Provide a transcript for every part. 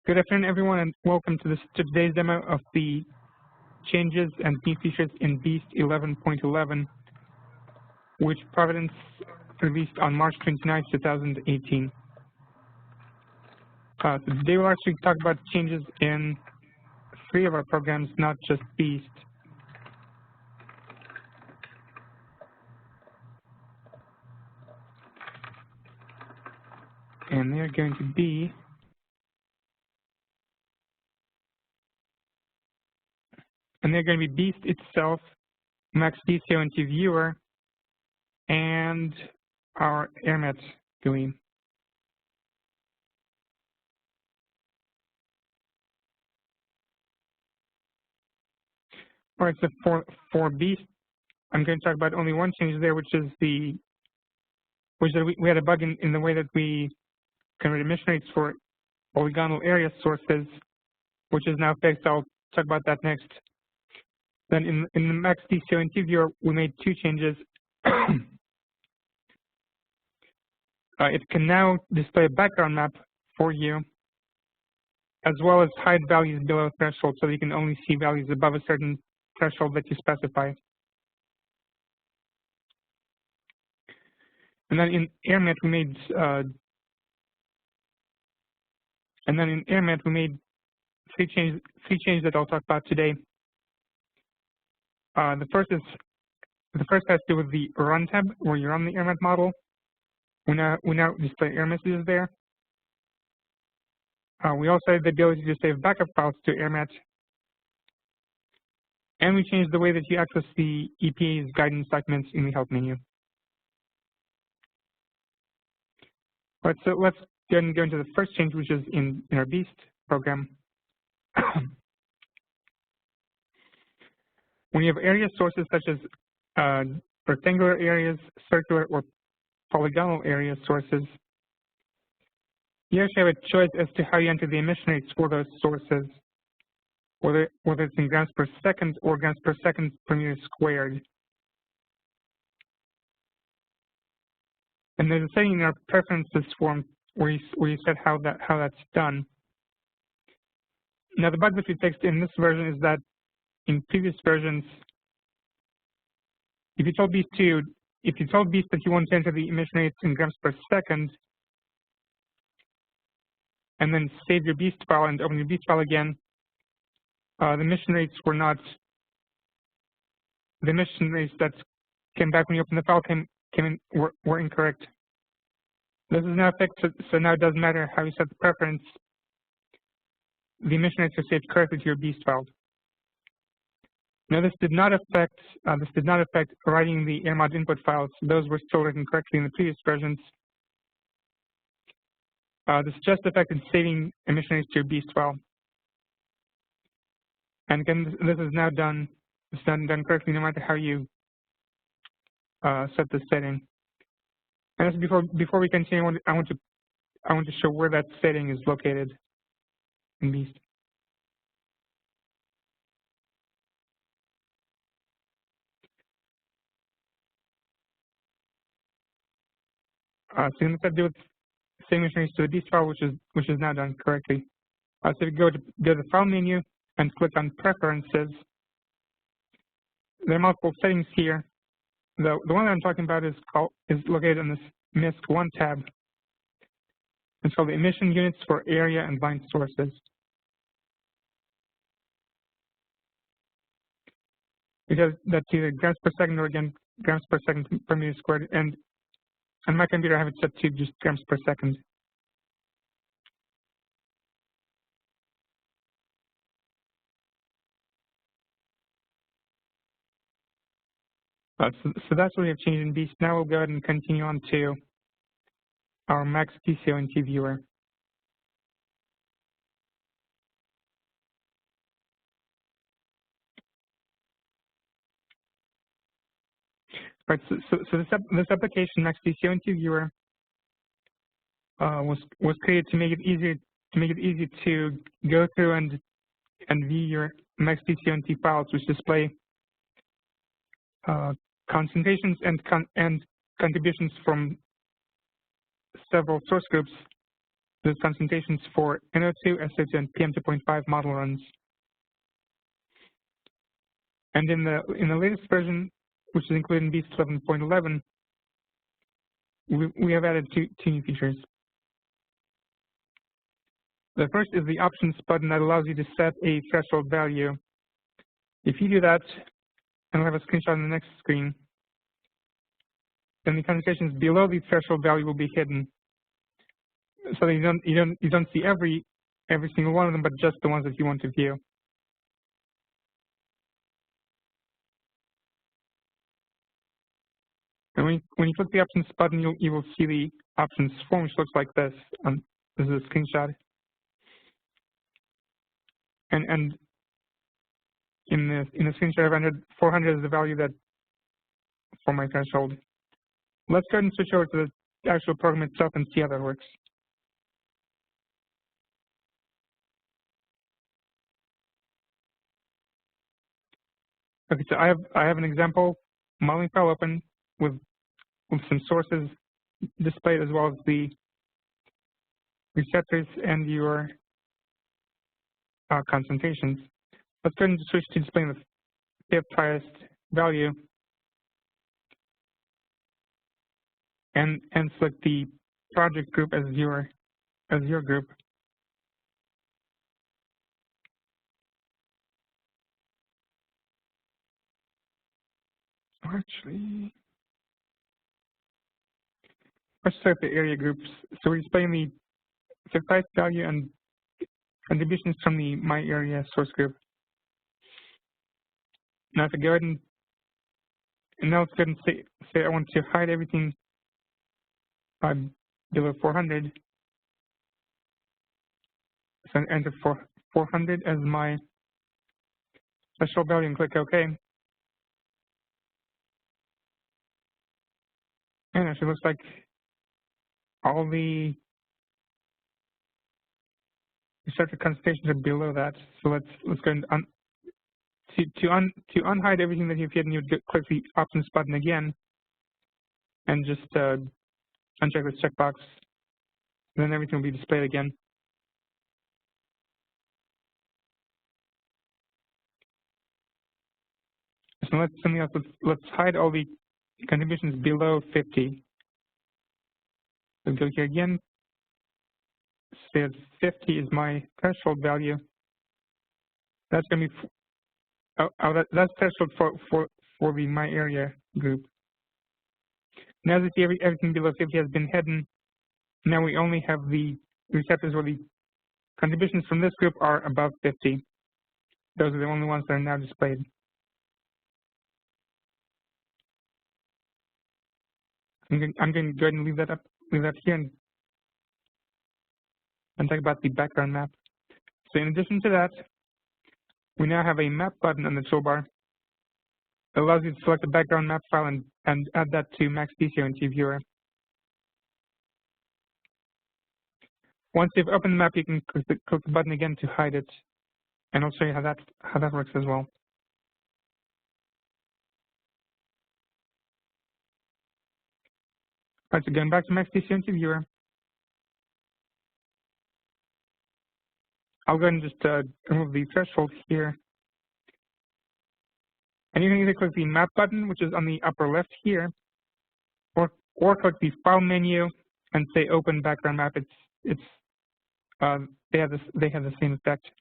Good afternoon, everyone, and welcome to today's demo of the changes and new features in Beest 11.11, which Providence released on March 29, 2018. So today we'll actually talk about changes in 3 of our programs, not just Beest. And they're going to be Beest itself, Max DCONT Viewer, and our AirMat GUI. All right, so for Beest, I'm going to talk about only one change there, which is we had a bug in the way that we convert emission rates for polygonal area sources, which is now fixed. I'll talk about that next. Then in the Max DCONT Viewer, we made 2 changes. It can now display a background map for you, as well as hide values below threshold, so you can only see values above a certain threshold that you specify. And then in AirMat we made three changes that I'll talk about today. The first has to do with the Run tab, where you're on the AirMat model. We now display air messages there. We also have the ability to save backup files to AirMat. And we changed the way that you access the EPA's guidance documents in the Help menu. All right, so let's go ahead and go into the first change, which is in our Beest program. When you have area sources such as rectangular areas, circular, or polygonal area sources, you actually have a choice as to how you enter the emission rates for those sources, whether it's in grams per second or grams per second per meter squared. And there's a setting in our preferences form where you set how that's done. Now the bug that we fixed in this version is that in previous versions, if you told Beest that you want to enter the emission rates in grams per second, and then save your Beest file and open your Beest file again, the emission rates that came back when you opened the file were incorrect. This is now fixed, so now it doesn't matter how you set the preference. The emission rates are saved correctly to your Beest file. Now this did not affect writing the AirMod input files. Those were still written correctly in the previous versions. This just affected saving emission rates to your Beest file. And again, this is now done. It's done correctly no matter how you set the setting. And just before we continue, I want to show where that setting is located in Beest. So you have to do with saving emission rates to the Beest file, which is now done correctly. So if you go to the File menu and click on Preferences, there are multiple settings here. The one that I'm talking about is located on this MISC1 tab. It's called the Emission Units for Area and Line Sources. Because that's either grams per second or again grams per second per meter squared, and on my computer I have it set to just grams per second. So that's what we have changed in Beest. Now we'll go ahead and continue on to our Max DCONT Viewer. Right, so this application, Max DCONT Viewer, was created to make it easy to go through and view your Max DCONT files, which display concentrations and contributions from several source groups those concentrations for NO2, SO2, and PM2.5 model runs. And in the latest version, which is included in Beest 11.11, we have added two new features. The first is the options button that allows you to set a threshold value. If you do that, and we'll have a screenshot on the next screen, then the concentrations below the threshold value will be hidden, so that you don't see every single one of them, but just the ones that you want to view. And when you click the options button, you will see the options form, which looks like this. This is a screenshot. And in the screenshot, I've entered 400 as the value that for my threshold. Let's go ahead and switch over to the actual program itself and see how that works. Okay, so I have an example modeling file open with some sources displayed, as well as the receptors and your concentrations. Let's go ahead and switch to displaying the fifth highest value, and select the project group as your group. Actually, let's start the area groups. So we're displaying the fifth highest value and contributions from the My Area source group. Now if I go ahead and now let's go ahead and say I want to hide everything below 400. So I enter 400 as my threshold value and click OK. And actually looks like all the receptor concentrations are below that. So let's go and to unhide everything that you've hidden, you would click the options button again and just uncheck this checkbox. Then everything will be displayed again. So let's something else. Let's hide all the contributions below 50. So go here again. Say 50 is my threshold value. That's going to be that's threshold for the My Area group. Now that everything below 50 has been hidden, now we only have the receptors where the contributions from this group are above 50. Those are the only ones that are now displayed. I'm going to go ahead and leave that here and talk about the background map. So in addition to that, we now have a map button on the toolbar. It allows you to select a background map file and add that to MaxDCONT Viewer. Once you've opened the map, you can click the button again to hide it, and I'll show you how that works as well. All right, so going back to MaxDCONT Viewer, I'll go ahead and just remove the threshold here. And you can either click the map button, which is on the upper left here, or click the file menu and say open background map. They have the same effect.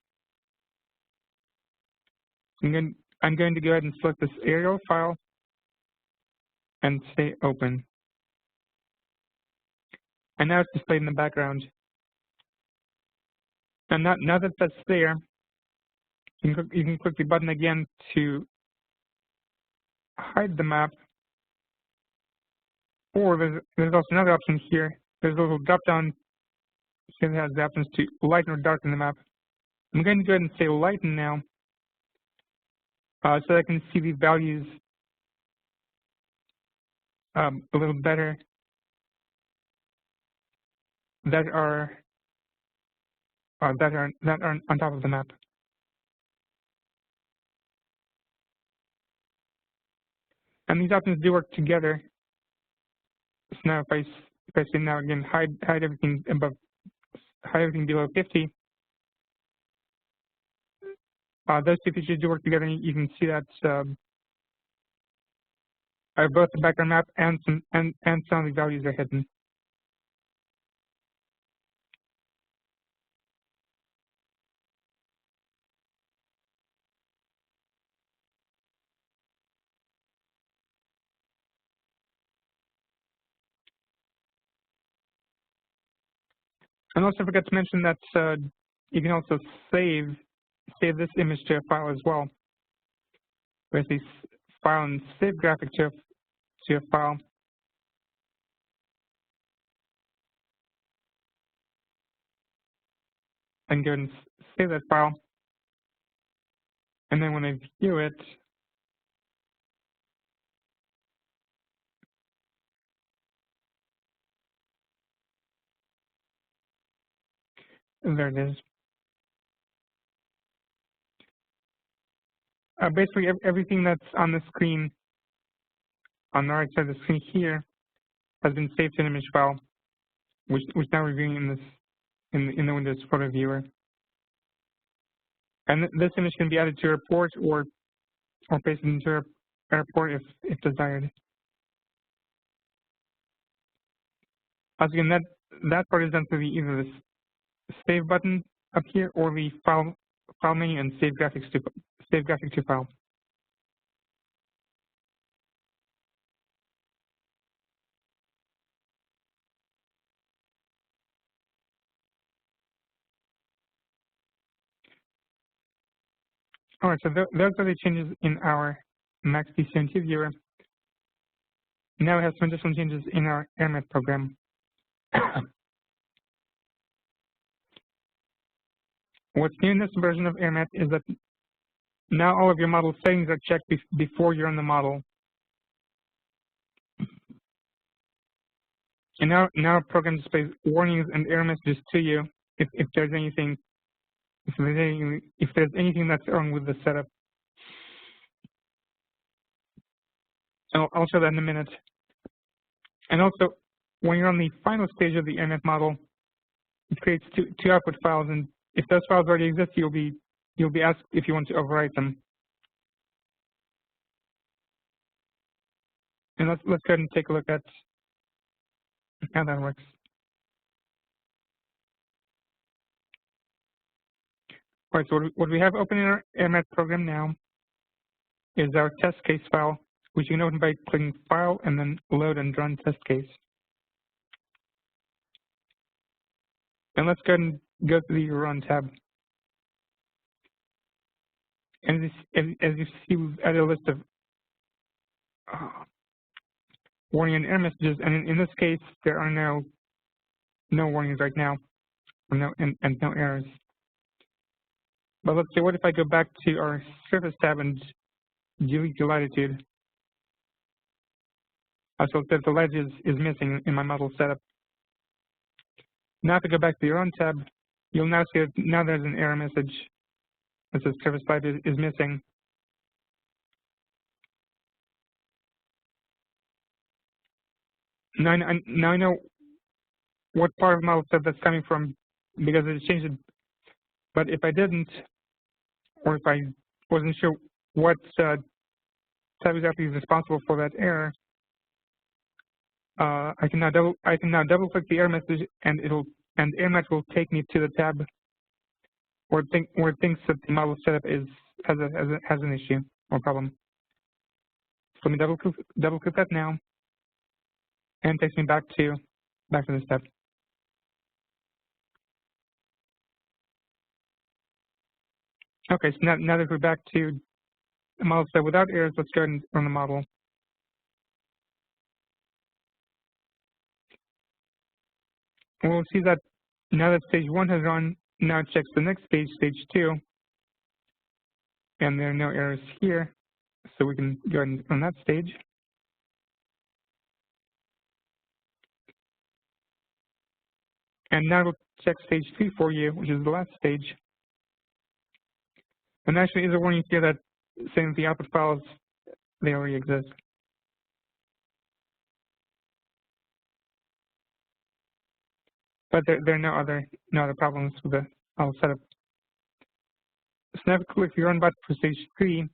I'm going to go ahead and select this aerial file and say open. And now it's displayed in the background. And now that that's there, you can click the button again to hide the map. Or there's also another option here. There's a little drop down here that has the options to lighten or darken the map. I'm going to go ahead and say lighten now, so I can see the values a little better that are on top of the map. And these options do work together. So now if I say now again hide everything above everything below 50. Those two features do work together, and you can see that both the background map and some of the values are hidden. And also forgot to mention that you can also save this image to a file as well. Basically, file and save graphic to a file. And go and save that file. And then when I view it, there it is. Basically, everything that's on the screen, on the right side of the screen here, has been saved to an image file, which now we're viewing in the Windows Photo Viewer. And this image can be added to a report or pasted into a report if desired. As again, that part is done through either the Save button up here or the File menu and Save graphic to file. All right, so those are the changes in our Max Beast 11.11 viewer. Now we have some additional changes in our AirMap program. What's new in this version of AirMap is that now all of your model settings are checked before you're in the model. And now our program displays warnings and error messages to you if there's anything that's wrong with the setup. I'll show that in a minute. And also, when you're on the final stage of the AirMap model, it creates two output files, and if those files already exist, you'll be asked if you want to overwrite them. And let's go ahead and take a look at how that works. All right, so what we have open in our AirMap program now is our test case file, which you can open by clicking File and then Load and Run Test Case. And let's go ahead and go to the Run tab. And as you see, we've added a list of warning and error messages, and in this case, there are no warnings right now, and no errors. But let's say, what if I go back to our Surface tab and delete the latitude? So that the latitude is missing in my model setup. Now if I go back to the Run tab, you'll now see that now there's an error message that says Surface latitude is missing. Now I know what part of the model set that's coming from because it changed it. But if I didn't, or if I wasn't sure what tab exactly is responsible for that error, I can now double click the error message, and AirMap will take me to the tab where it thinks that the model setup has an issue or problem. So let me double click that now, and it takes me back to this tab. Okay, so now that we're back to the model set without errors, let's go ahead and run the model. And we'll see that now that stage 1 has run, now it checks the next stage, stage 2, and there are no errors here, so we can go ahead and run that stage. And now it'll check stage 2 for you, which is the last stage. And actually is a warning here that saying the output files, they already exist. but there are no other problems with the whole setup. So now if you run bot for stage 3,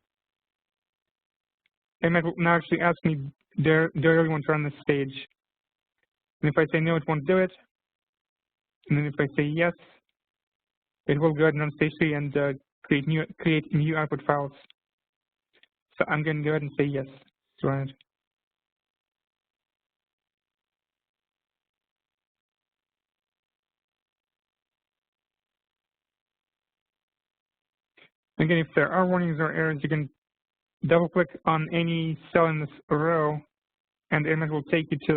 it might now actually ask me, do I really want to run this stage? And if I say no, it won't do it. And then if I say yes, it will go ahead and run stage 3 and create new output files. So I'm going to go ahead and say yes to run it. Again, if there are warnings or errors, you can double click on any cell in this row, and it will take you to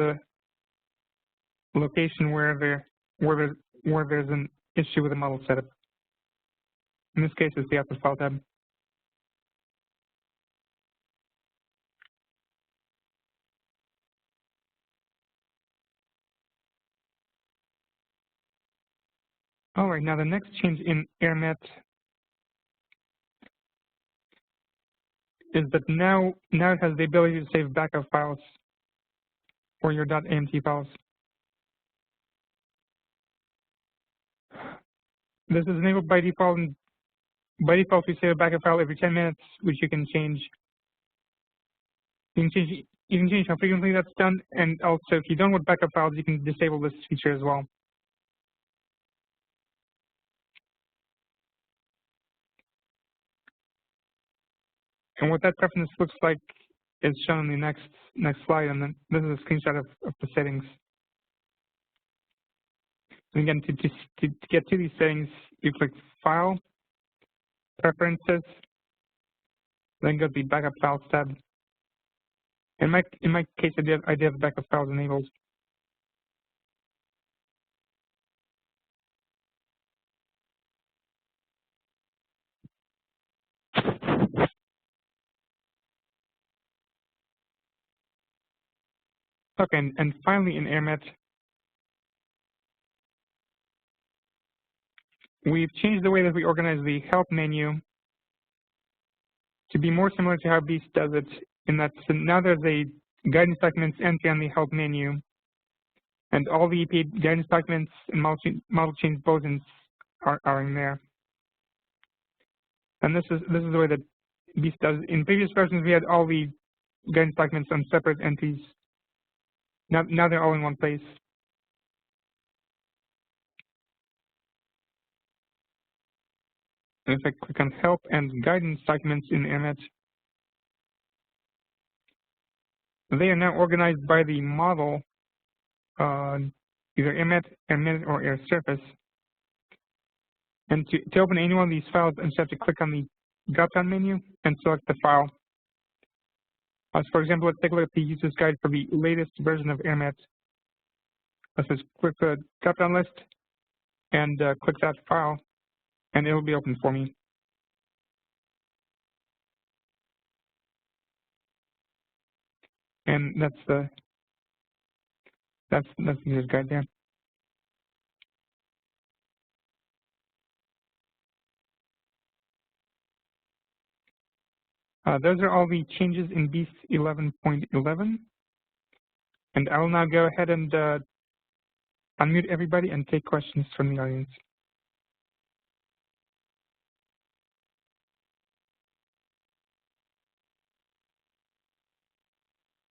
the location where there's an issue with the model setup. In this case, it's the output file tab. All right, now the next change in AirMet is that now it has the ability to save backup files for your .amt files. This is enabled by default, and by default we save a backup file every 10 minutes, which you can change. You can change how frequently that's done, and also if you don't want backup files, you can disable this feature as well. And what that preference looks like is shown in the next slide, and then this is a screenshot of the settings. And again, to get to these settings, you click File, Preferences, then go to the Backup Files tab. In my case, I do have backup files enabled. Okay, and finally in AirMet, we've changed the way that we organize the help menu to be more similar to how Beest does it, in that so now there's a guidance documents entry on the help menu, and all the EPA guidance documents and model change bulletins are in there. And this is the way that Beest does. In previous versions, we had all the guidance documents on separate entries. Now they're all in one place. And if I click on Help and Guidance documents in AirMet, they are now organized by the model, either AirMet, AirMinute, or AirSurface. And to open any one of these files, I just have to click on the drop-down menu and select the file. So for example, let's take a look at the user's guide for the latest version of AirMet. Let's just click the drop-down list and click that file, and it will be open for me. And that's the user's guide there. Those are all the changes in Beast 11.11. And I will now go ahead and unmute everybody and take questions from the audience.